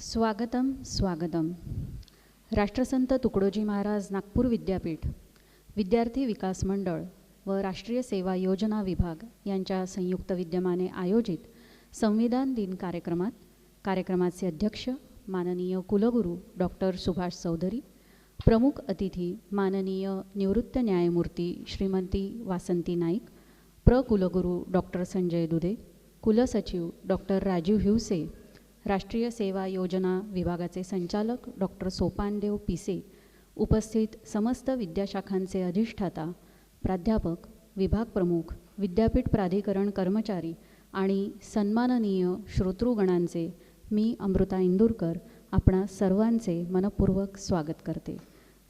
स्वागतम स्वागतम. राष्ट्रसंत तुकडोजी महाराज नागपूर विद्यापीठ, विद्यार्थी विकास मंडळ व राष्ट्रीय सेवा योजना विभाग यांच्या संयुक्त विद्यमाने आयोजित संविधान दिन कार्यक्रमाचे अध्यक्ष माननीय कुलगुरू डॉक्टर सुभाष चौधरी, प्रमुख अतिथी माननीय निवृत्त न्यायमूर्ती श्रीमती वासंती नाईक, कुलगुरू डॉक्टर संजय दुधे, कुलसचिव डॉक्टर राजीव हिवसे, राष्ट्रीय सेवा योजना विभागाचे संचालक डॉक्टर सोपानदेव पिसे, उपस्थित समस्त विद्याशाखांचे अधिष्ठाता, प्राध्यापक, विभाग प्रमुख, विद्यापीठ प्राधिकरण कर्मचारी आणि सन्माननीय श्रोतृगणांचे मी अमृता इंदुरकर आपणा सर्वांचे मनपूर्वक स्वागत करते.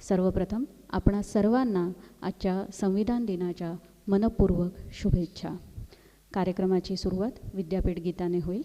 सर्वप्रथम आपणा सर्वांना आजच्या संविधान दिनाच्या मनपूर्वक शुभेच्छा. कार्यक्रमाची सुरुवात विद्यापीठ गीताने होईल.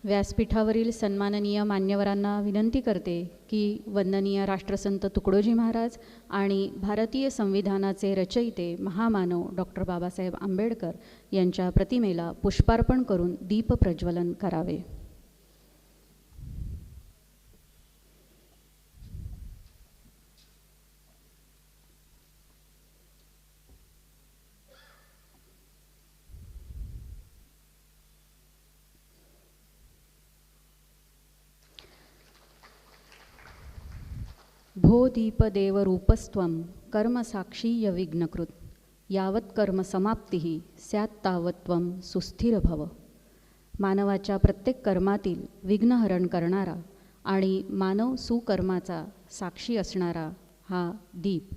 व्यासपीठावरील सन्माननीय मान्यवरांना विनंती करते की वंदनीय राष्ट्रसंत तुकडोजी महाराज आणि भारतीय संविधानाचे रचयिते महामानव डॉक्टर बाबासाहेब आंबेडकर यांच्या प्रतिमेला पुष्पार्पण करून दीप प्रज्वलन करावे. भो दीपदेवरूपस्त्वं कर्मसाक्षीय विघ्नकृत यावत् कर्म समाप्तिः स्यात् तावत् त्वं सुस्थिर भव. मानवाच्या प्रत्येक कर्मातील विघ्नहरण करणारा आणि मानव सुकर्माचा साक्षी असणारा हा दीप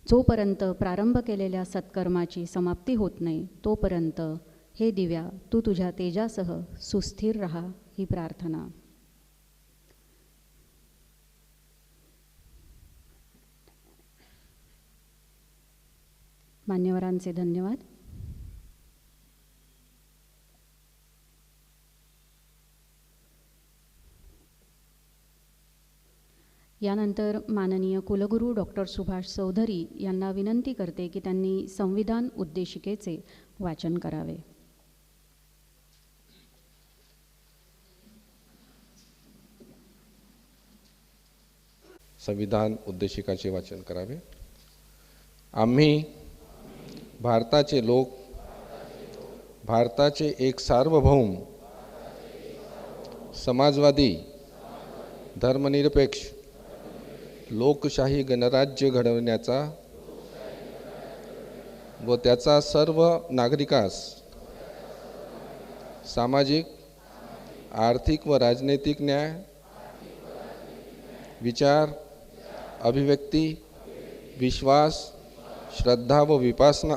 जोपर्यंत प्रारंभ केलेल्या सत्कर्माची समाप्ती होत नाही तोपर्यंत हे दिव्या तू तुझ्या तेजासह सुस्थिर रहा ही प्रार्थना. मान्यवरांचे धन्यवाद. यानंतर माननीय कुलगुरू डॉक्टर सुभाष चौधरी यांना विनंती करते की त्यांनी संविधान उद्देशिकेचे वाचन करावे. संविधान उद्देशिकाचे वाचन करावे. आम्ही भारताचे लोक, भारताचे एक सार्वभौम, समाजवादी, धर्मनिरपेक्ष, लोकशाही गणराज्य घडवण्याचा व त्याचा सर्व नागरिकास सामाजिक, आर्थिक व राजनैतिक न्याय, विचार, अभिव्यक्ती, विश्वास, श्रद्धा व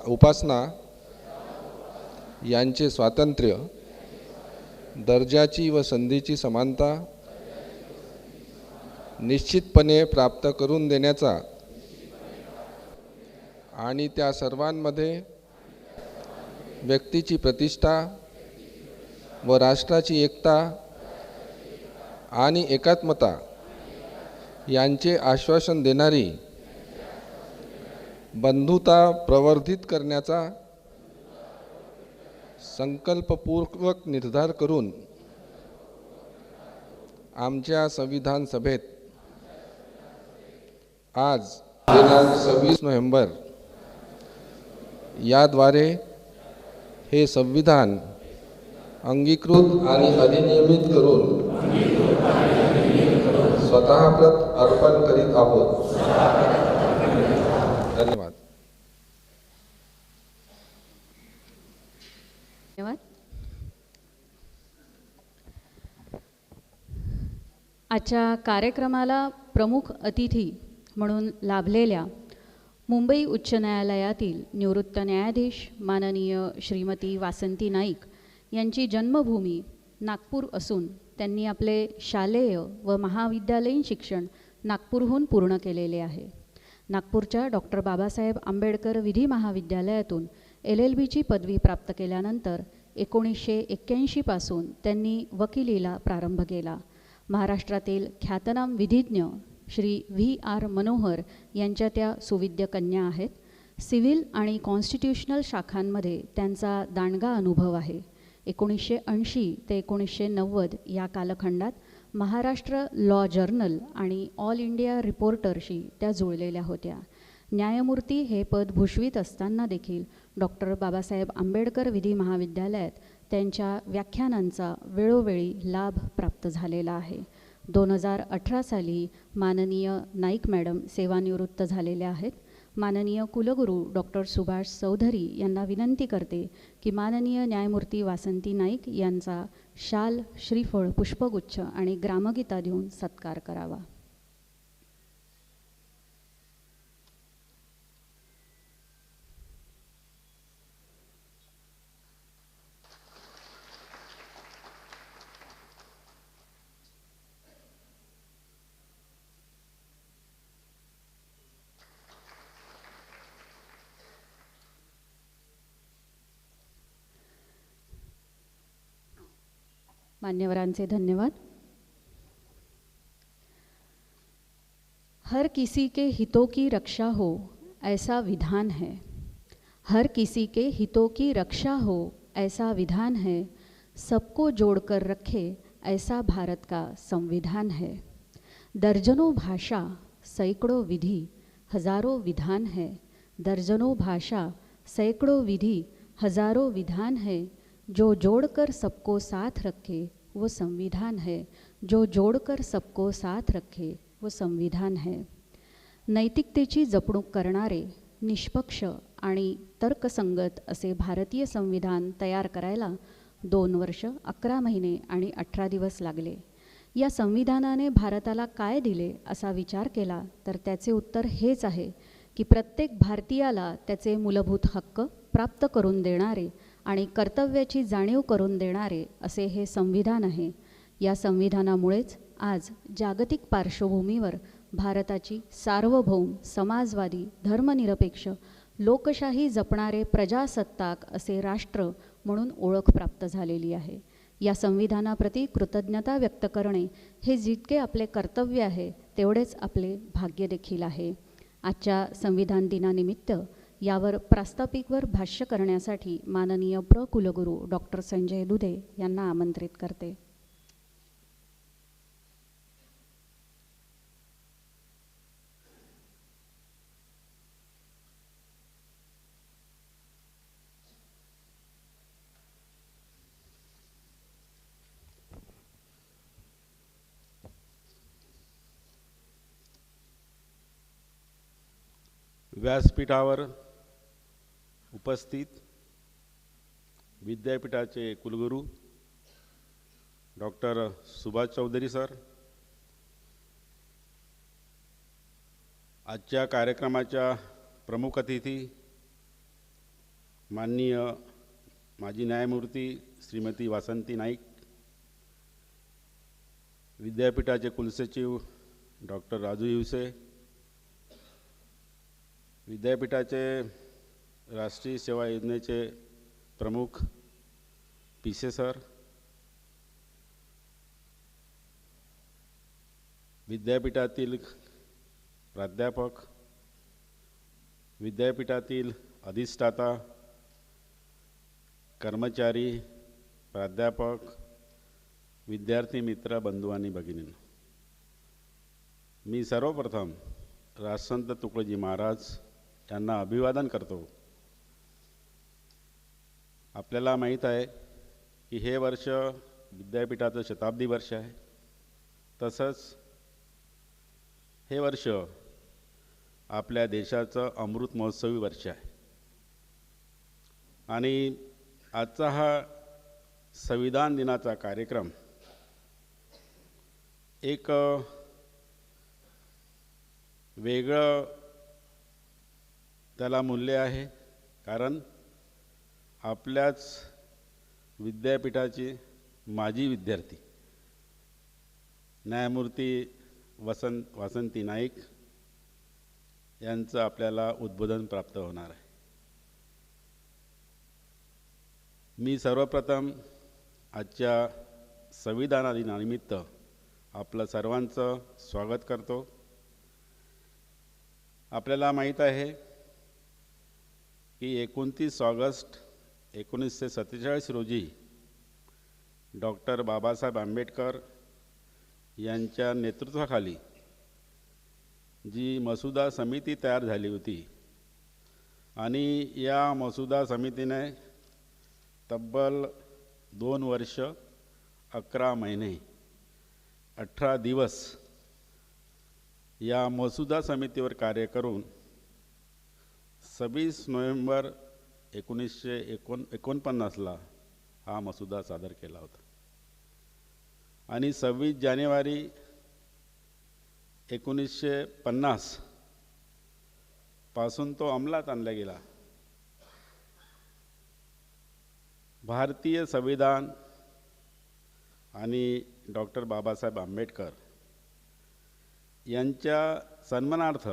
उपासना यांचे स्वातंत्र्य, दर्जाची व संधीची समानता निश्चितपणे प्राप्त करून देण्याचा आणि त्या सर्वांमध्ये व्यक्तीची प्रतिष्ठा व राष्ट्राची एकता आणि एकात्मता यांचे आश्वासन देणारी बंधुता प्रवर्धित करण्याचा संकल्पपूर्वक निर्धार करून आमच्या संविधान सभेत आज दिनांक 26 नोव्हेंबर याद्वारे हे संविधान अंगीकृत आणि अधिनियमित करून स्वतःप्रत अर्पण करीत आहोत. धन्यवाद. धन्यवाद. आजच्या कार्यक्रमाला प्रमुख अतिथी म्हणून लाभलेल्या मुंबई उच्च न्यायालयातील निवृत्त न्यायाधीश माननीय श्रीमती वासंती नाईक यांची जन्मभूमी नागपूर असून त्यांनी आपले शालेय व महाविद्यालयीन शिक्षण नागपूरहून पूर्ण केलेले आहे. नागपूरच्या डॉक्टर बाबासाहेब आंबेडकर विधी महाविद्यालयातून LLBची पदवी प्राप्त केल्यानंतर 1981 पासून त्यांनी वकिलीला प्रारंभ केला. महाराष्ट्रातील ख्यातनाम विधिज्ञ श्री V.R. मनोहर यांच्या त्या सुविद्य कन्या आहेत. सिव्हिल आणि कॉन्स्टिट्यूशनल शाखांमध्ये त्यांचा दांडगा अनुभव आहे. 1980 ते 1990 या कालखंडात महाराष्ट्र लॉ जर्नल आणि ऑल इंडिया रिपोर्टरशी त्या जुळलेल्या होत्या. न्यायमूर्ती हे पद भूषवित असताना देखील डॉक्टर बाबासाहेब आंबेडकर विधी महाविद्यालयात त्यांच्या व्याख्यानांचा वेळोवेळी लाभ प्राप्त झालेला आहे. 2018 साली माननीय नाईक मॅडम सेवानिवृत्त झालेल्या आहेत. माननीय कुलगुरू डॉक्टर सुभाष चौधरी यांना विनंती करते की माननीय न्यायमूर्ती वासंती नाईक यांचा शाल, श्रीफळ, पुष्पगुच्छ आणि ग्रामगीता देऊन सत्कार करावा. मान्यवरांचे धन्यवाद. हर किसी के हितों की रक्षा हो ऐसा विधान है. हर किसी के हितों की रक्षा हो ऐसा विधान है. सबको जोड़कर रखे ऐसा भारत का संविधान है. दर्जनों भाषा, सैकड़ों विधि, हजारों विधान है. दर्जनों भाषा, सैकड़ों विधि, हजारों विधान है. जो जोड़कर सबको साथ रखे वो संविधान है. जो जोड़कर सबको साथ रखे वो संविधान है. नैतिकतेची जपणूक करणारे, निष्पक्ष आणि तर्कसंगत असे भारतीय संविधान तयार करायला 2 वर्ष 11 महिने आणि 18 दिवस लागले. या संविधानाने भारताला काय दिले असा विचार केला तर त्याचे उत्तर हेच आहे की प्रत्येक भारतीयाला त्याचे मूलभूत हक्क प्राप्त करून देणारे आणि कर्तव्याची जाणीव करून देणारे असे हे संविधान आहे. या संविधानामुळेच आज जागतिक पार्श्वभूमीवर भारताची सार्वभौम, समाजवादी, धर्मनिरपेक्ष, लोकशाही जपणारे प्रजासत्ताक असे राष्ट्र म्हणून ओळख प्राप्त झालेली आहे. या संविधानाप्रती कृतज्ञता व्यक्त करणे हे जितके आपले कर्तव्य आहे तेवढेच आपले भाग्य देखील आहे. आजच्या संविधान दिनानिमित्त यावर प्रास्ताविकवर भाष्य करण्यासाठी माननीय कुलगुरू डॉक्टर संजय दुधे यांना आमंत्रित करते. व्यासपीठावर उपस्थित विद्यापीठाचे कुलगुरू डॉक्टर सुभाष चौधरी सर, आजच्या कार्यक्रमाच्या प्रमुख अतिथी माननीय माजी न्यायमूर्ती श्रीमती वासंती नाईक, विद्यापीठाचे कुलसचिव डॉक्टर राजू हिवसे, विद्यापीठाचे राष्ट्रीय सेवा योजनेचे प्रमुख पिसे सर, विद्यापीठातील प्राध्यापक, विद्यापीठातील अधिष्ठाता, कर्मचारी, प्राध्यापक, विद्यार्थी मित्र, बंधू आणि भगिनींनो, मी सर्वप्रथम राजसंत तुकडोजी महाराज यांना अभिवादन करतो. आपल्याला माहीत आहे की हे वर्ष विद्यापीठाचं शताब्दी वर्ष आहे. तसंच हे वर्ष आपल्या देशाचं अमृत महोत्सवी वर्ष आहे. आणि आजचा हा संविधान दिनाचा कार्यक्रम एक वेगळं त्याला मूल्य आहे, कारण आपल्याच विद्यापीठाची माजी विद्यार्थी न्यायमूर्ती वासंती नाईक यांचं आपल्याला उद्बोधन प्राप्त होणार आहे. मी सर्वप्रथम आजच्या संविधान दिनानिमित्त आपलं सर्वांचं स्वागत करतो. आपल्याला माहीत आहे की 29 ऑगस्ट 1947 रोजी डॉक्टर बाबासाहेब आंबेडकर यांच्या नेतृत्वाखाली जी मसुदा समिती तयार झाली होती आणि या मसुदा समितीने तब्बल 2 वर्ष 11 महिने 18 दिवस या मसुदा समितीवर कार्य करून 26 नोव्हेंबर 1949ला हा मसुदा सादर केला होता आणि 26 जानेवारी 1950 पासून तो अंमलात आणला गेला. भारतीय संविधान आणि डॉक्टर बाबासाहेब आंबेडकर यांच्या सन्मानार्थ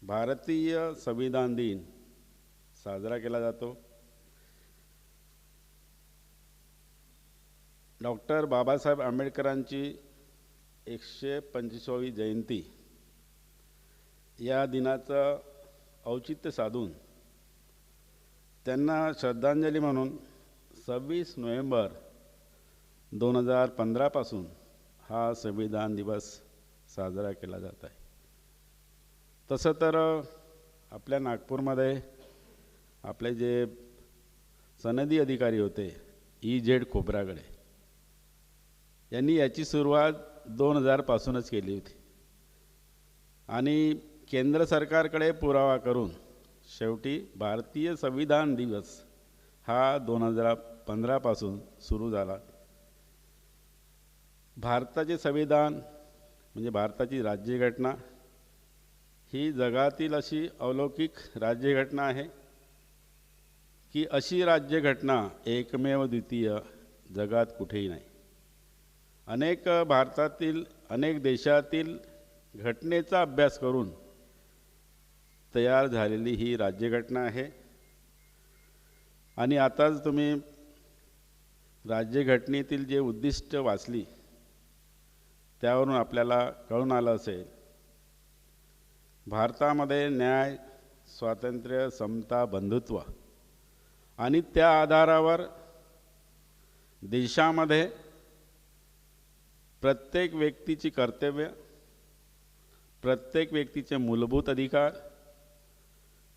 भारतीय संविधान दिन साजरा केला जातो. डॉक्टर बाबासाहेब आंबेडकरांची 125वी जयंती या दिनाचं औचित्य साधून त्यांना श्रद्धांजली म्हणून 26 नोव्हेंबर 2015 पासून हा संविधान दिवस साजरा केला जात आहे. तसं तर आपल्या नागपूरमध्ये आपले जे सनदी अधिकारी होते E.Z. खोब्रागडे यांनी याची सुरुवात 2000 पासूनच केली होती आणि केंद्र सरकारकडे पुरावा करून शेवटी भारतीय संविधान दिवस हा 2015 पासून सुरू झाला. भारताचे संविधान म्हणजे भारताची राज्यघटना ही जगातील अशी अलौकिक राज्यघटना आहे की अशी राज्यघटना एकमेव द्वितीय जगात कुठेही नाही. अनेक भारतातील अनेक देशातील घटनेचा अभ्यास करून तयार झालेली ही राज्यघटना आहे. आणि आताच तुम्ही राज्यघटनेतील जे उद्दिष्ट वाचली त्यावरून आपल्याला कळून आलं असेल, भारतामध्ये न्याय, स्वातंत्र्य, समता, बंधुत्व आणि त्या आधारावर देशामध्ये प्रत्येक व्यक्तीची कर्तव्य, प्रत्येक व्यक्तीचे मूलभूत अधिकार,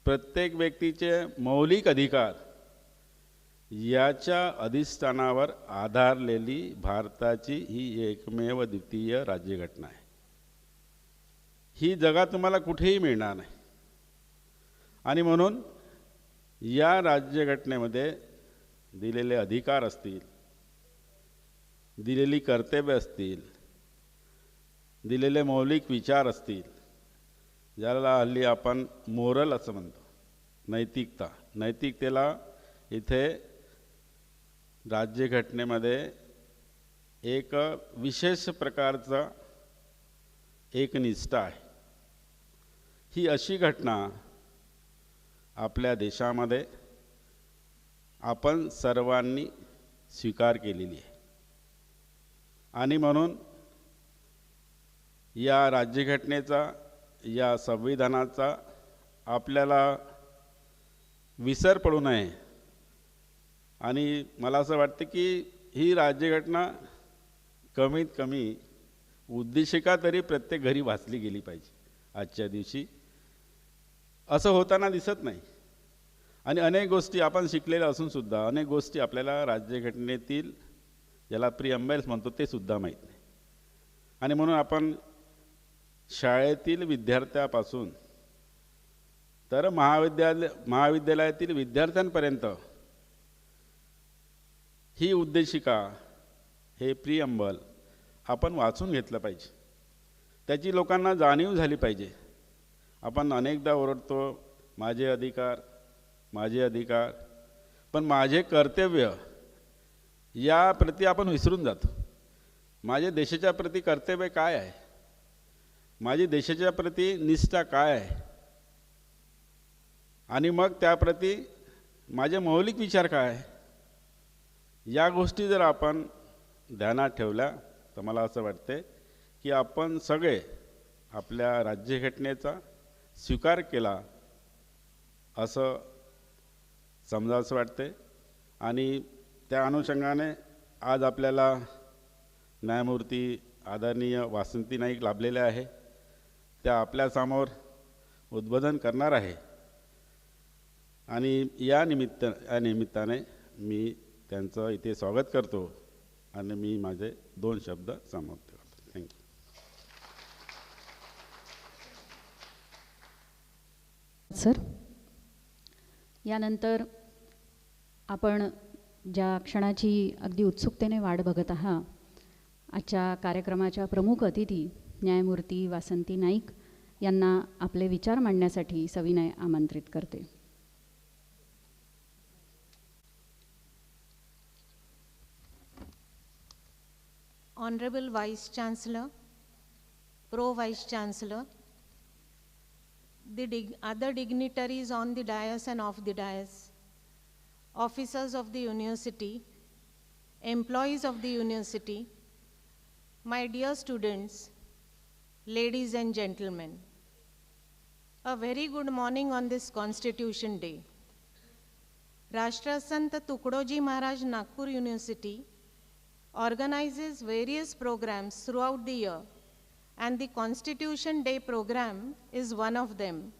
प्रत्येक व्यक्तीचे मौलिक अधिकार याच्या अधिष्ठानावर आधारलेली भारताची ही एकमेव द्वितीय राज्यघटना आहे. ही जगात तुम्हाला कुठेही मिळणार नाही. आणि म्हणून या राज्यघटनेमध्ये दिलेले अधिकार असतील, दिलेली कर्तव्य असतील, दिलेले मौलिक विचार असतील, ज्याला हल्ली आपण मोरल असं म्हणतो, नैतिकता, नैतिकतेला इथे राज्यघटनेमध्ये एक विशेष प्रकारचा एक निष्ठा आहे. ही अशी घटना आपल्या देशामध्ये आपण सर्वांनी स्वीकार केलेली आहे. आणि म्हणून या राज्यघटनेचा, या संविधानाचा आपल्याला विसर पडू नये. आणि मला असं वाटतं की ही राज्यघटना कमीत कमी उद्देशिका तरी प्रत्येक घरी वाचली गेली पाहिजे आजच्या दिवशी. असं होताना दिसत नाही. आणि अनेक गोष्टी आपण शिकलेल्या असूनसुद्धा अनेक गोष्टी आपल्याला राज्यघटनेतील, ज्याला प्रिअम्बल्स म्हणतो, ते सुद्धा माहीत नाही. आणि म्हणून आपण शाळेतील विद्यार्थ्यापासून तर महाविद्यालयातील विद्यार्थ्यांपर्यंत ही उद्देशिका, हे प्रिअम्बल आपण वाचून घेतलं पाहिजे. त्याची लोकांना जाणीव झाली पाहिजे. आपण अनेकदा ओरडतो माझे अधिकार, माझे अधिकार, पण माझे कर्तव्य या प्रती आपण विसरून जातो. माझे देशाच्या प्रती कर्तव्य काय आहे, माझी देशाच्या प्रती निष्ठा काय आहे, आणि मग त्याप्रती माझे मौलिक विचार काय आहे, या गोष्टी जर आपण ध्यानात ठेवल्या तर मला असं वाटते की आपण सगळे आपल्या राज्यघटनेचा स्वीकार केला असं समजावंसं वाटते. आणि त्या अनुषंगाने आज आपल्याला न्यायमूर्ती आदरणीय वासंती नाईक लाभलेल्या आहे. त्या आपल्यासमोर उद्बोधन करणार आहे. आणि या निमित्ताने मी त्यांचं इथे स्वागत करतो आणि मी माझे 2 शब्द समाप्त करतो. थँक्यू. सर, यानंतर आपण ज्या क्षणाची अगदी उत्सुकतेने वाट बघत आहात, आजच्या कार्यक्रमाच्या प्रमुख अतिथी न्यायमूर्ती वासंती नाईक यांना आपले विचार मांडण्यासाठी सविनय आमंत्रित करते. Honorable Vice Chancellor, Pro Vice Chancellor, the other dignitaries on the dais and off the dais, officers of the university, employees of the university, my dear students, ladies and gentlemen, a very good morning on this Constitution Day. Rashtrasant Tukdoji Maharaj Nagpur University organizes various programs throughout the year, and the Constitution Day program is one of them.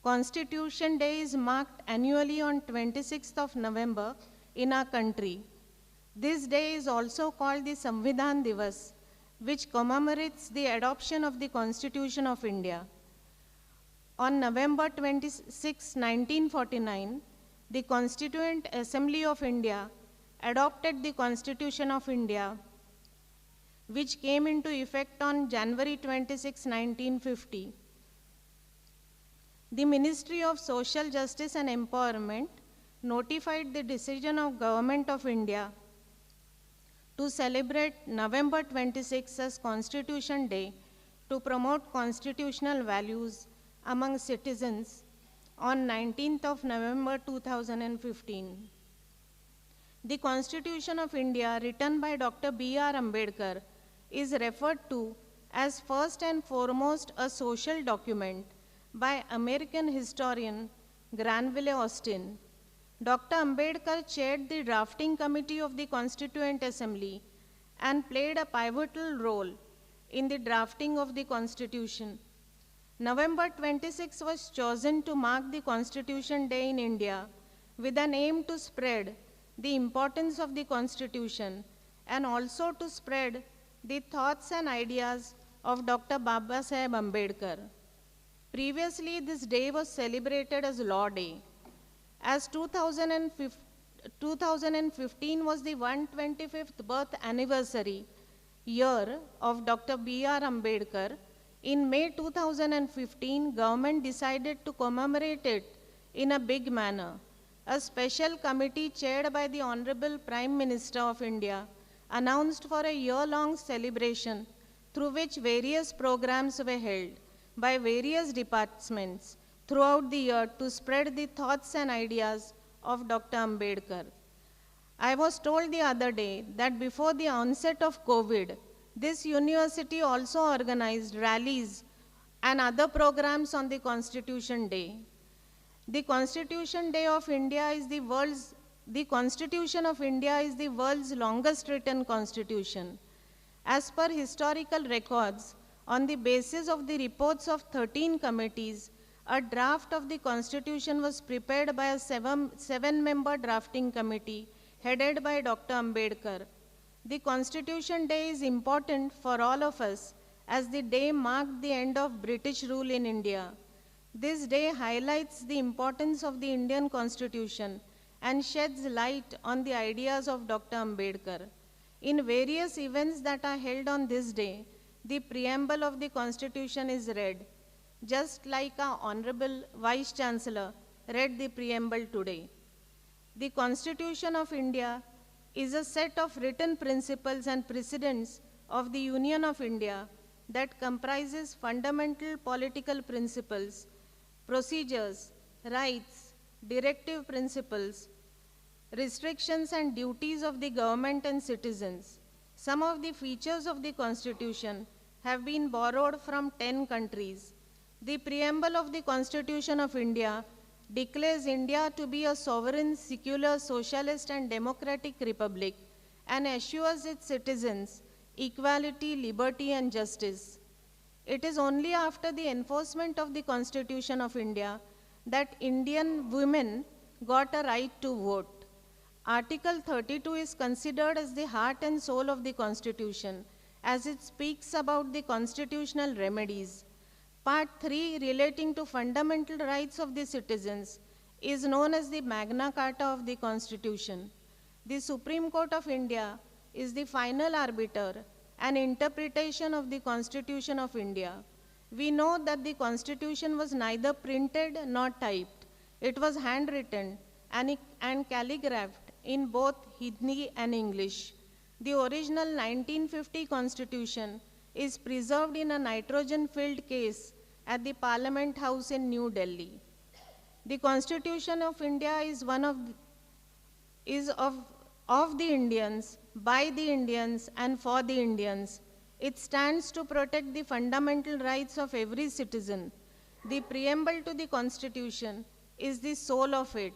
Constitution Day is marked annually on 26th of November in our country. This day is also called the Samvidhan Divas, which commemorates the adoption of the Constitution of India. On November 26, 1949, the Constituent Assembly of India adopted the Constitution of India, which came into effect on January 26, 1950. The Ministry of Social Justice and Empowerment notified the decision of Government of India to celebrate November 26 as Constitution Day to promote constitutional values among citizens on 19th of November 2015. The Constitution of India, written by Dr. B.R. Ambedkar, is referred to as first and foremost a social document by American historian Granville Austin. Dr. Ambedkar chaired the drafting committee of the Constituent Assembly and played a pivotal role in the drafting of the Constitution. November 26 was chosen to mark the Constitution Day in India with an aim to spread the importance of the Constitution and also to spread the thoughts and ideas of Dr. Babasaheb Ambedkar. Previously, this day was celebrated as Law Day. As 2015 was the 125th birth anniversary year of Dr. B.R. Ambedkar, in May 2015, government decided to commemorate it in a big manner. A special committee chaired by the Honorable Prime Minister of India announced for a year-long celebration through which various programs were held by various departments throughout the year to spread the thoughts and ideas of Dr. Ambedkar. I was told the other day that before the onset of COVID, this university also organized rallies and other programs on the Constitution Day. The Constitution of India is the world's longest written constitution. As per historical records, on the basis of the reports of 13 committees, a draft of the Constitution was prepared by a seven-member drafting committee headed by Dr. Ambedkar. The Constitution Day is important for all of us as the day marked the end of British rule in India. This day highlights the importance of the Indian Constitution and sheds light on the ideas of Dr. Ambedkar. In various events that are held on this day, the preamble of the Constitution is read, just like our Honorable Vice Chancellor read the preamble today. The Constitution of India is a set of written principles and precedents of the Union of India that comprises fundamental political principles, procedures, rights, directive principles, restrictions and duties of the government and citizens. Some of the features of the Constitution have been borrowed from 10 countries. The preamble of the Constitution of India declares India to be a sovereign, secular, socialist and democratic republic and assures its citizens equality, liberty and justice. It is only after the enforcement of the Constitution of India that Indian women got a right to vote. Article 32 is considered as the heart and soul of the Constitution as it speaks about the constitutional remedies. Part 3 relating to fundamental rights of the citizens is known as the Magna Carta of the Constitution. The Supreme Court of India is the final arbiter and interpretation of the Constitution of India. We know that the Constitution was neither printed nor typed. It was handwritten and calligraphed in both Hindi and English. The original 1950 Constitution is preserved in a nitrogen-filled case at the Parliament House in New Delhi. The Constitution of India is of the Indians, by the Indians, and for the Indians. It stands to protect the fundamental rights of every citizen. The preamble to the Constitution is the soul of it.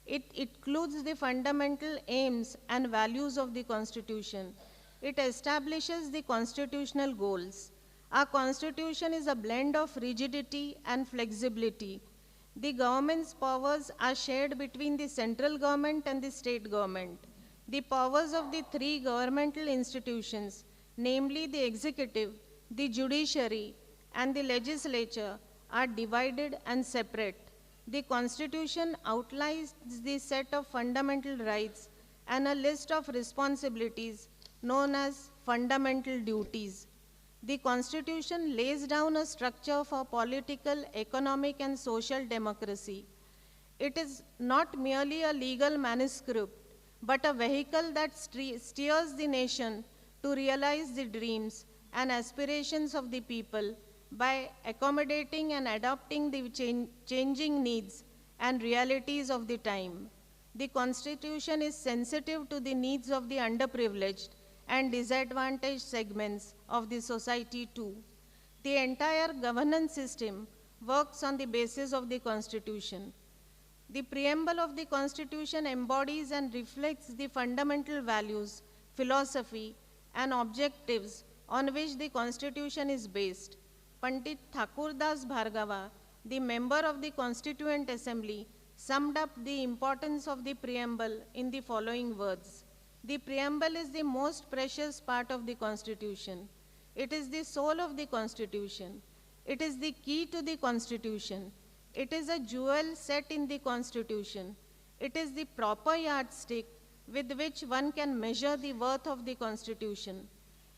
It includes the fundamental aims and values of the Constitution. It establishes the constitutional goals. Our Constitution is a blend of rigidity and flexibility. The government's powers are shared between the central government and the state government. The powers of the three governmental institutions, namely the executive, the judiciary, and the legislature, are divided and separate. The Constitution outlines the set of fundamental rights and a list of responsibilities known as fundamental duties. The Constitution lays down a structure for political, economic, and social democracy. It is not merely a legal manuscript, but a vehicle that steers the nation to realize the dreams and aspirations of the people by accommodating and adopting the changing needs and realities of the time. The Constitution is sensitive to the needs of the underprivileged and disadvantaged segments of the society too. The entire governance system works on the basis of the Constitution. The preamble of the Constitution embodies and reflects the fundamental values, philosophy, and objectives on which the Constitution is based. Pandit Thakurdas Bhargava, the member of the Constituent Assembly, summed up the importance of the preamble in the following words. The preamble is the most precious part of the Constitution. It is the soul of the Constitution. It is the key to the Constitution. It is a jewel set in the Constitution. It is the proper yardstick with which one can measure the worth of the Constitution.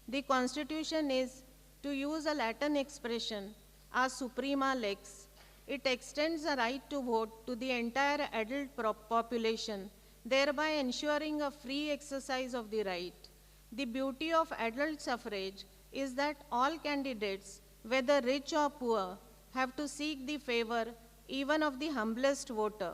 The Constitution is, to use a Latin expression, a suprema lex. It extends the right to vote to the entire adult population, thereby ensuring a free exercise of the right. The beauty of adult suffrage is that all candidates, whether rich or poor, have to seek the favor even of the humblest voter.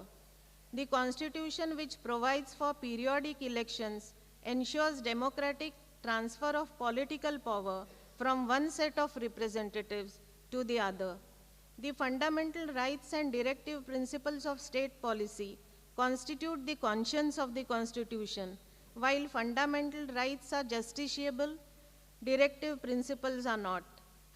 The Constitution, which provides for periodic elections, ensures democratic transfer of political power from one set of representatives to the other. The fundamental rights and directive principles of state policy constitute the conscience of the Constitution. While fundamental rights are justiciable, directive principles are not.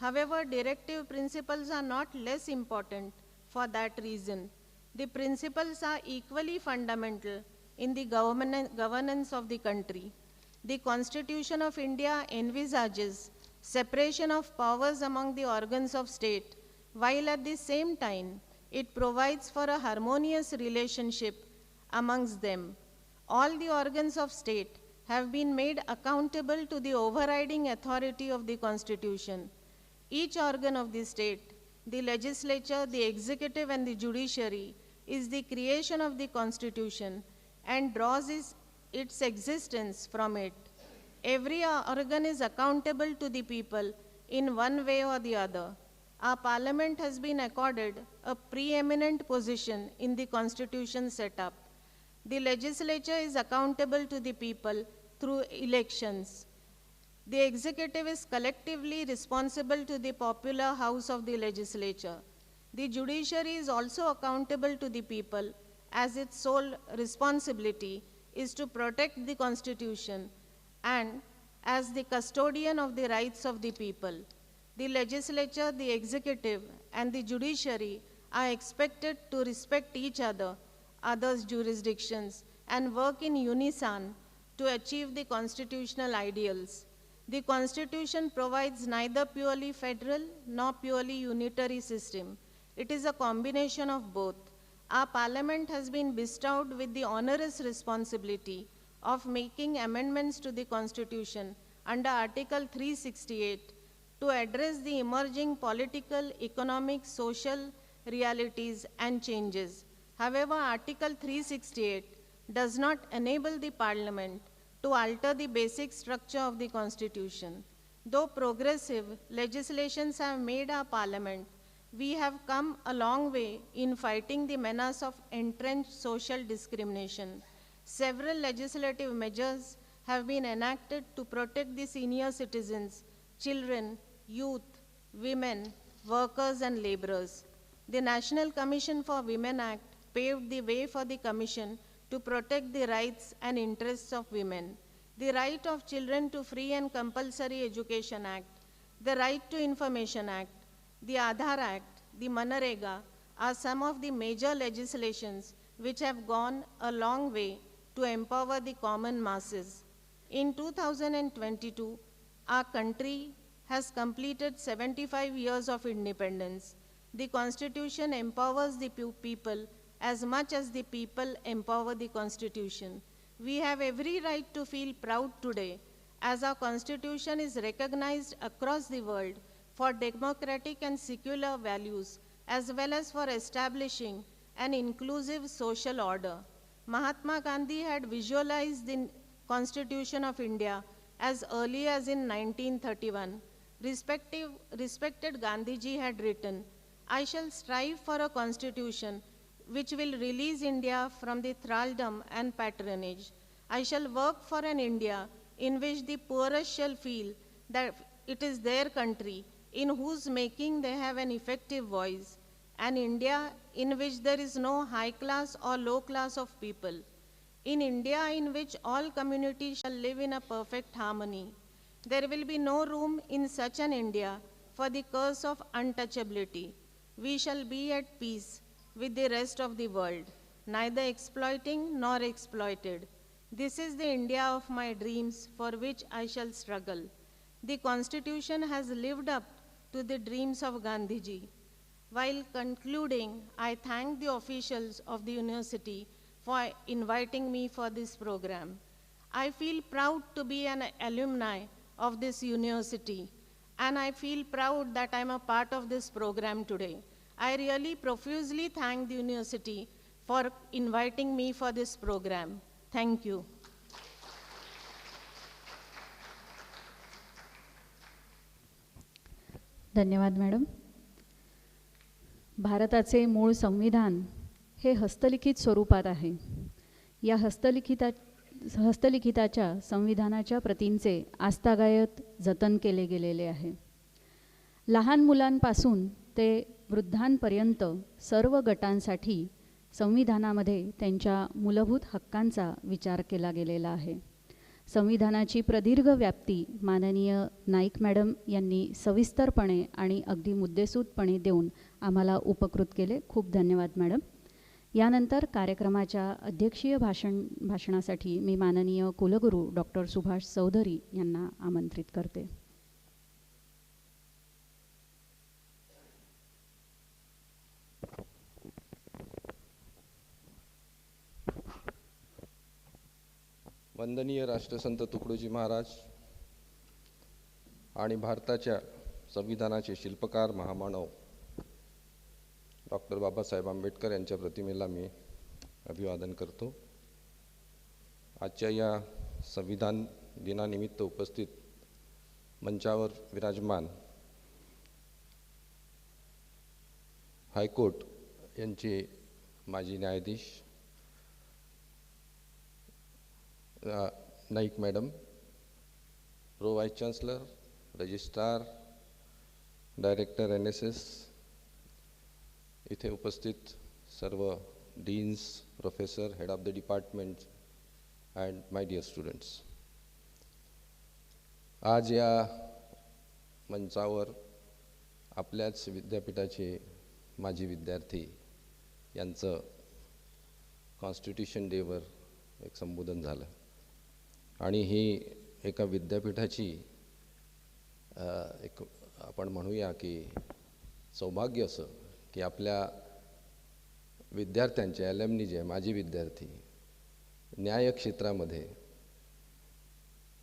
However, directive principles are not less important for that reason. The principles are equally fundamental in the governance of the country. The Constitution of India envisages separation of powers among the organs of state, while at the same time it provides for a harmonious relationship amongst them. All the organs of state have been made accountable to the overriding authority of the Constitution. Each organ of the state, the legislature, the executive, and the judiciary, is the creation of the Constitution and draws its existence from it. Every organ is accountable to the people in one way or the other. Our parliament has been accorded a preeminent position in the Constitution setup. The legislature is accountable to the people through elections. The executive is collectively responsible to the popular house of the legislature. The judiciary is also accountable to the people, as its sole responsibility is to protect the Constitution and as the custodian of the rights of the people. The legislature, the executive, and the judiciary are expected to respect each other's jurisdictions, and work in unison to achieve the constitutional ideals. The Constitution provides neither purely federal nor purely unitary system. It is a combination of both. Our Parliament has been bestowed with the onerous responsibility of making amendments to the Constitution under Article 368 to address the emerging political, economic, social realities and changes. However, Article 368 does not enable the Parliament to alter the basic structure of the Constitution. Though progressive legislations have made our Parliament, we have come a long way in fighting the menace of entrenched social discrimination. Several legislative measures have been enacted to protect the senior citizens, children, youth, women, workers, and laborers. The National Commission for Women Act paved the way for the Commission to protect the rights and interests of women. The Right of Children to Free and Compulsory Education Act, the Right to Information Act, the Aadhaar Act, the Manrega are some of the major legislations which have gone a long way to empower the common masses. In 2022, our country has completed 75 years of independence. The Constitution empowers the people as much as the people empower the Constitution. We have every right to feel proud today as our Constitution is recognized across the world for democratic and secular values as well as for establishing an inclusive social order. Mahatma Gandhi had visualized the Constitution of India as early as in 1931. respected Gandhiji had written, I shall strive for a constitution which will release India from the thraldom and patronage. I shall work for an India in which the poorest shall feel that it is their country, in whose making they have an effective voice, an India in which there is no high class or low class of people, in India in which all communities shall live in a perfect harmony. There will be no room in such an India for the curse of untouchability. We shall be at peace with the rest of the world, neither exploiting nor exploited. This is the India of my dreams for which I shall struggle. The Constitution has lived up to the dreams of Gandhiji. While concluding, I thank the officials of the university for inviting me for this program. I feel proud to be an alumni of this university, and I feel proud that I'm a part of this program today. I really profusely thank the university for inviting me for this program. Thank you. धन्यवाद madam. भारताचे मूळ संविधान हे हस्तलिखित स्वरूपात आहे. या हस्तलिखिताच्या संविधानाच्या प्रतींचे आस्थागायत जतन केले गेलेले आहे. लहान मुलांपासून ते वृद्धांपर्यंत सर्व गटांसाठी संविधानामध्ये त्यांच्या मूलभूत हक्कांचा विचार केला गेलेला आहे. संविधानाची प्रदीर्घ व्याप्ती माननीय नाईक मॅडम यांनी सविस्तरपणे आणि अगदी मुद्देसूदपणे देऊन आम्हाला उपकृत केले. खूप धन्यवाद मॅडम. यानंतर कार्यक्रमाच्या अध्यक्षीय भाषणासाठी मी माननीय कुलगुरू डॉक्टर सुभाष चौधरी यांना आमंत्रित करते. वंदनीय राष्ट्रसंत तुकडोजी महाराज आणि भारताच्या संविधानाचे शिल्पकार महामानव डॉक्टर बाबासाहेब आंबेडकर यांच्या प्रतिमेला मी अभिवादन करतो. आजच्या या संविधान दिनानिमित्त उपस्थित मंचावर विराजमान हायकोर्ट यांचे माजी न्यायाधीश Naik madam, pro vice chancellor, registrar, director NSS, इथे उपस्थित सर्व deans, professor, head of the department and my dear students. आज या मंचावर आपल्याच विद्यापीठाचे माजी विद्यार्थी यांचं कॉन्स्टिट्यूशन डेवर एक संबोधन झालं आणि ही एका विद्यापीठाची एक आपण म्हणूया की सौभाग्य असं की आपल्या विद्यार्थ्यांचे ॲलमनी जे माजी विद्यार्थी न्याय क्षेत्रामध्ये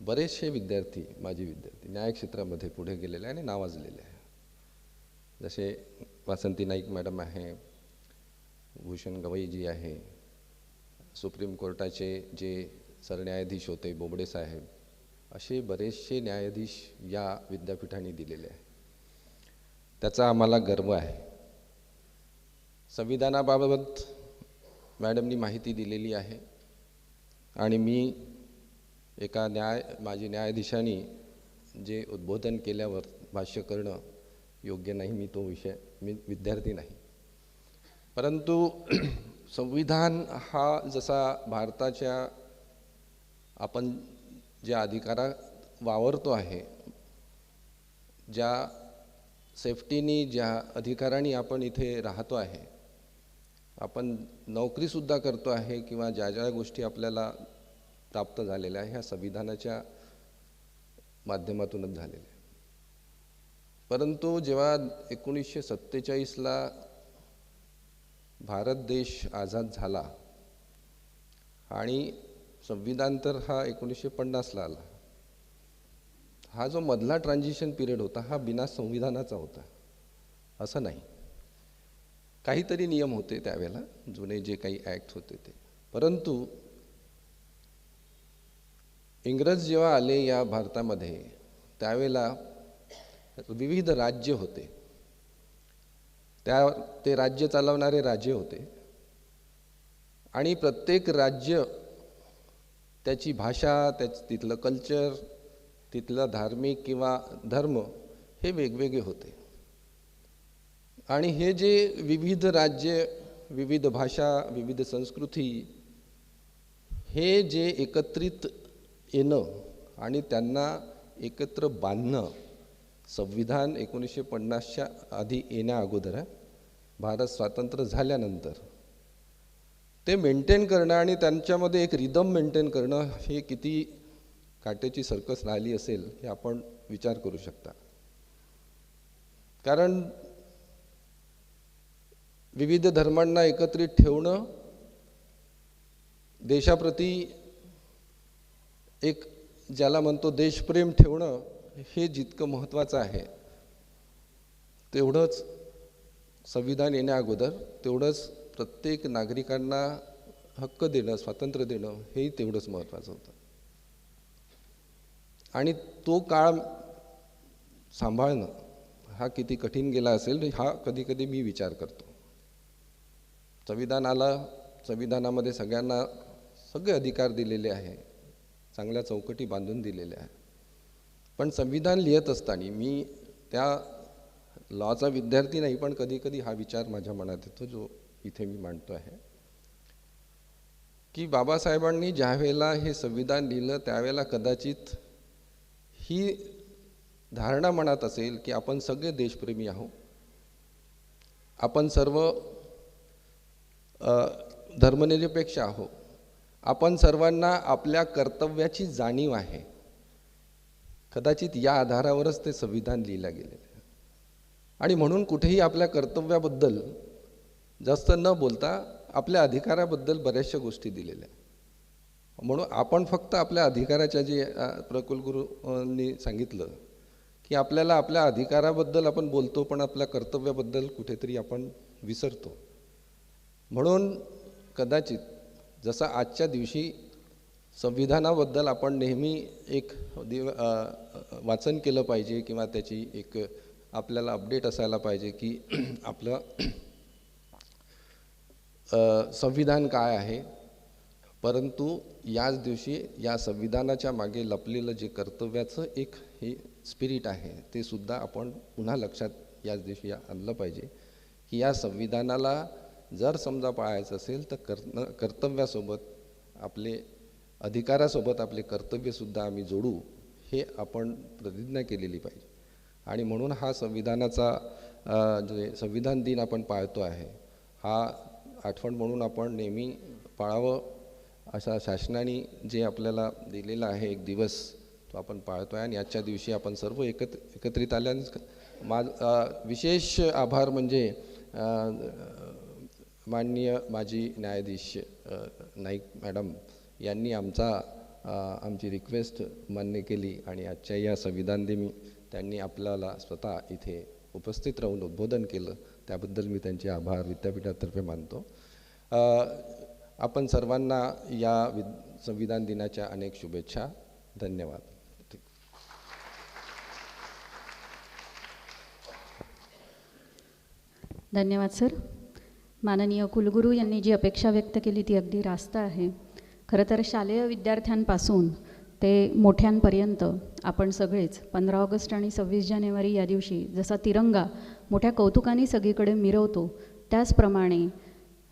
बरेचसे विद्यार्थी माजी विद्यार्थी न्याय क्षेत्रामध्ये पुढे गेलेले आहे आणि नावाजलेले आहे. जसे वासंती नाईक मॅडम आहे, भूषण गवईजी आहे, सुप्रीम कोर्टाचे जे सरन्यायाधीश होते बोबडे साहेब, असे बरेचसे न्यायाधीश या विद्यापीठाने दिलेले आहे. त्याचा आम्हाला गर्व आहे. संविधानाबाबत मॅडमनी माहिती दिलेली आहे आणि मी एका माजी न्यायाधीशांनी जे उद्बोधन केल्यावर भाष्य करणं योग्य नाही. मी विद्यार्थी नाही. परंतु संविधान हा जसा भारताच्या आपण ज्या अधिकारात वावरतो आहे, ज्या सेफ्टीनी, ज्या अधिकाराने आपण इथे राहतो आहे, आपण नोकरीसुद्धा करतो आहे किंवा ज्या ज्या गोष्टी आपल्याला प्राप्त झालेल्या आहे ह्या संविधानाच्या माध्यमातूनच झालेल्या आहे. परंतु जेव्हा 1947ला भारत देश आझाद झाला आणि संविधान तर हा 1950ला आला, हा जो मधला ट्रान्झिशन पिरियड होता हा बिना संविधानाचा होता असं नाही. काहीतरी नियम होते त्यावेळेला, जुने जे काही ॲक्ट होते ते. परंतु इंग्रज जेव्हा आले या भारतामध्ये त्यावेळेला विविध राज्य होते, ते राज्य चालवणारे राजे होते आणि प्रत्येक राज्य त्याची भाषा, तिथलं कल्चर, तिथलं धार्मिक किंवा धर्म हे वेगवेगळे होते. आणि हे जे विविध राज्य, विविध भाषा, विविध संस्कृती हे जे एकत्रित येणं आणि त्यांना एकत्र बांधणं, संविधान 1950च्या आधी येण्या अगोदर, भारत स्वातंत्र्य झाल्यानंतर ते मेंटेन करणं आणि त्यांच्यामध्ये एक रिदम मेंटेन करणं हे किती काटेची सर्कस राहिली असेल हे आपण विचार करू शकता. कारण विविध धर्मांना एकत्रित ठेवणं, देशाप्रती एक ज्याला म्हणतो देशप्रेम ठेवणं हे जितकं महत्त्वाचं आहे, तेवढंच संविधान येण्या अगोदर तेवढंच प्रत्येक नागरिकांना हक्क देणं, स्वातंत्र्य देणं हेही तेवढंच महत्त्वाचं होतं. आणि तो काळ सांभाळणं हा किती कठीण गेला असेल हा कधी कधी मी विचार करतो. संविधान आलं, संविधानामध्ये सगळ्यांना सगळे अधिकार दिलेले आहे, चांगल्या चौकटी बांधून दिलेल्या आहे. पण संविधान लिहित असताना मी त्या लॉचा विद्यार्थी नाही, पण कधी कधी हा विचार माझ्या मनात येतो जो इथे मी मांडतो आहे की बाबासाहेबांनी ज्या वेळेला हे संविधान लिहिलं त्यावेळेला कदाचित ही धारणा मनात असेल की आपण सगळे देशप्रेमी आहोत, आपण सर्व धर्मनिरपेक्ष आहोत, आपण सर्वांना आपल्या कर्तव्याची जाणीव आहे. कदाचित या आधारावरच ते संविधान लिहिलं गेलेलं आहे. आणि म्हणून कुठेही आपल्या कर्तव्याबद्दल जास्त न बोलता आपल्या अधिकाराबद्दल बऱ्याचशा गोष्टी दिलेल्या. म्हणून आपण फक्त आपल्या अधिकाराच्या जे प्रकुलगुरूंनी सांगितलं की आपल्याला आपल्या अधिकाराबद्दल आपण बोलतो पण आपल्या कर्तव्याबद्दल कुठेतरी आपण विसरतो. म्हणून कदाचित जसं आजच्या दिवशी संविधानाबद्दल आपण नेहमी एक वाचन केलं पाहिजे किंवा त्याची एक आपल्याला अपडेट असायला पाहिजे की आपलं संविधान काय आहे, परंतु याच दिवशी या संविधानाच्या मागे लपलेलं जे कर्तव्याचं एक हे स्पिरिट आहे ते सुद्धा आपण पुन्हा लक्षात याच दिवशी आणलं पाहिजे की या संविधानाला जर समजा पाळायचं असेल तर कर्तव्यासोबत आपले अधिकारासोबत आपले कर्तव्यसुद्धा आम्ही जोडू, हे आपण प्रतिज्ञा केलेली पाहिजे. आणि म्हणून हा संविधानाचा जे संविधान दिन आपण पाळतो आहे हा आठवण म्हणून आपण नेहमी पाळावं अशा शासनाने जे आपल्याला दिलेला आहे एक दिवस तो आपण पाळतो आहे. आणि आजच्या दिवशी आपण सर्व एकत्रित आल्याने विशेष आभार म्हणजे माननीय माजी न्यायाधीश नाईक मॅडम यांनी आमची रिक्वेस्ट मान्य केली आणि आजच्या या संविधान दिनी त्यांनी आपल्याला स्वतः इथे उपस्थित राहून उद्बोधन केलं, त्याबद्दल मी त्यांचे आभार विद्यापीठातर्फे मानतो. आपण सर्वांना या संविधान दिनाच्या अनेक शुभेच्छा. धन्यवाद. धन्यवाद सर. माननीय कुलगुरू यांनी जी अपेक्षा व्यक्त केली ती अगदी रास्त आहे. खरं तर शालेय विद्यार्थ्यांपासून ते मोठ्यांपर्यंत आपण सगळेच 15 ऑगस्ट आणि 26 जानेवारी या दिवशी जसा तिरंगा मोठ्या कौतुकाने सगळीकडे मिरवतो, त्याचप्रमाणे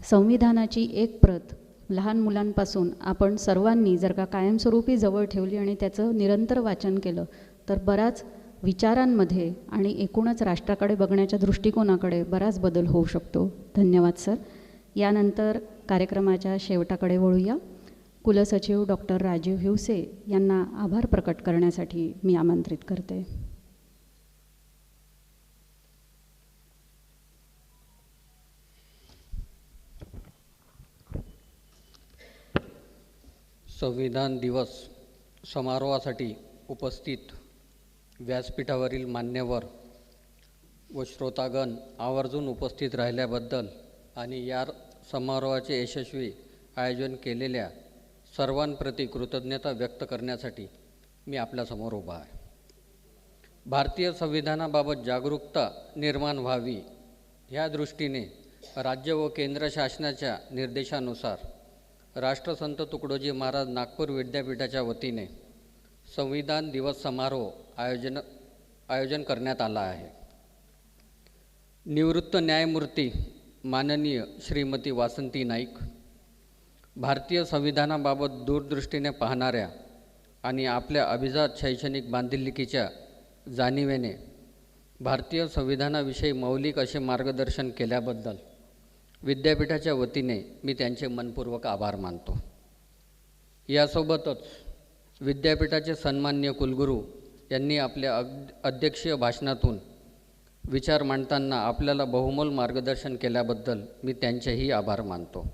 संविधानाची एक प्रत लहान मुलांपासून आपण सर्वांनी जर का कायमस्वरूपी जवळ ठेवली आणि त्याचं निरंतर वाचन केलं तर बराच विचारांमध्ये आणि एकूणच राष्ट्राकडे बघण्याच्या दृष्टिकोनाकडे बराच बदल होऊ शकतो. धन्यवाद सर. यानंतर कार्यक्रमाच्या शेवटाकडे वळूया. कुलसचिव डॉक्टर राजीव हिवसे यांना आभार प्रकट करण्यासाठी मी आमंत्रित करते. संविधान दिवस समारोहासाठी उपस्थित व्यासपीठावरील मान्यवर व श्रोतागण आवर्जून उपस्थित राहिल्याबद्दल आणि या समारोहाचे यशस्वी आयोजन केलेल्या सर्वांप्रती कृतज्ञता व्यक्त करण्यासाठी मी आपल्यासमोर उभा आहे. भारतीय संविधानाबाबत जागरूकता निर्माण व्हावी ह्या दृष्टीने राज्य व केंद्र शासनाच्या निर्देशानुसार राष्ट्रसंत तुकडोजी महाराज नागपूर विद्यापीठाच्या वतीने संविधान दिवस समारोह आयोजन करण्यात आला आहे. निवृत्त न्यायमूर्ती माननीय श्रीमती वासंती नाईक, भारतीय संविधानाबाबत दूरदृष्टीने पाहणाऱ्या आणि आपल्या अभिजात शैक्षणिक बांधिलकीच्या जाणीवेने भारतीय संविधानाविषयी मौलिक असे मार्गदर्शन केल्याबद्दल विद्यापीठाच्या वतीने मी त्यांचे मनपूर्वक आभार मानतो. यासोबतच विद्यापीठाचे सन्माननीय कुलगुरू यांनी आपल्या अध्यक्षीय भाषणातून विचार मांडताना आपल्याला बहुमोल मार्गदर्शन केल्याबद्दल मी त्यांचेही आभार मानतो.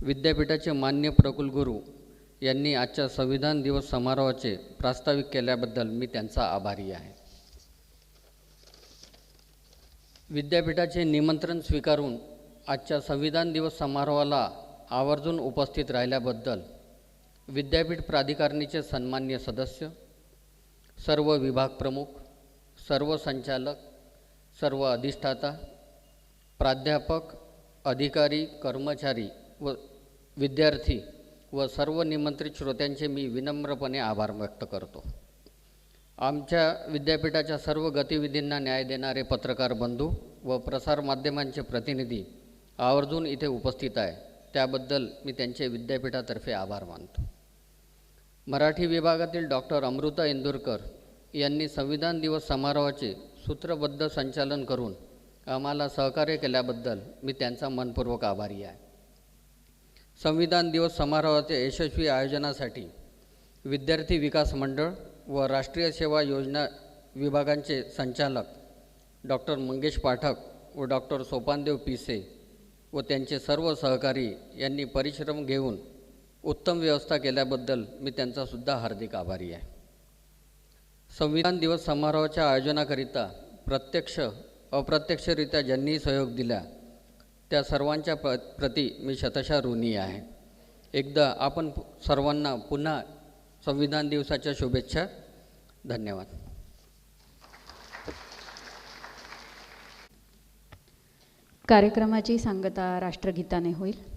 विद्यापीठाचे मान्य प्रकुलगुरू यांनी आजच्या संविधान दिवस समारोहाचे प्रास्ताविक केल्याबद्दल मी त्यांचा आभारी आहे. विद्यापीठाचे निमंत्रण स्वीकारून आजच्या संविधान दिवस समारोहाला आवर्जून उपस्थित राहिल्याबद्दल विद्यापीठ प्राधिकारणीचे सन्मान्य सदस्य, सर्व विभाग प्रमुख, सर्व संचालक, सर्व अधिष्ठाता, प्राध्यापक, अधिकारी, कर्मचारी व विद्यार्थी व सर्व निमंत्रित श्रोत्यांचे मी विनम्रपणे आभार व्यक्त करतो. आमच्या विद्यापीठाच्या सर्व गतिविधींना न्याय देणारे पत्रकार बंधू व प्रसारमाध्यमांचे प्रतिनिधी आवर्जून इथे उपस्थित आहे, त्याबद्दल मी त्यांचे विद्यापीठातर्फे आभार मानतो. मराठी विभागातील डॉक्टर अमृता इंदुरकर यांनी संविधान दिवस समारोहाचे सूत्रबद्ध संचालन करून आम्हाला सहकार्य केल्याबद्दल मी त्यांचा मनपूर्वक आभारी आहे. संविधान दिवस समारोहाच्या यशस्वी आयोजनासाठी विद्यार्थी विकास मंडळ व राष्ट्रीय सेवा योजना विभागांचे संचालक डॉक्टर मंगेश पाठक व डॉक्टर सोपानदेव पिसे व त्यांचे सर्व सहकारी यांनी परिश्रम घेऊन उत्तम व्यवस्था केल्याबद्दल मी त्यांचासुद्धा हार्दिक आभारी आहे. संविधान दिवस समारोहाच्या आयोजनाकरिता प्रत्यक्ष अप्रत्यक्षरित्या ज्यांनी सहयोग दिला त्या सर्वांच्या प्रती मी शतशः ऋणी आहे. एकदा आपण सर्वांना पुन्हा संविधान दिवसाच्या शुभेच्छा. धन्यवाद. कार्यक्रमाची सांगता राष्ट्रगीताने होईल.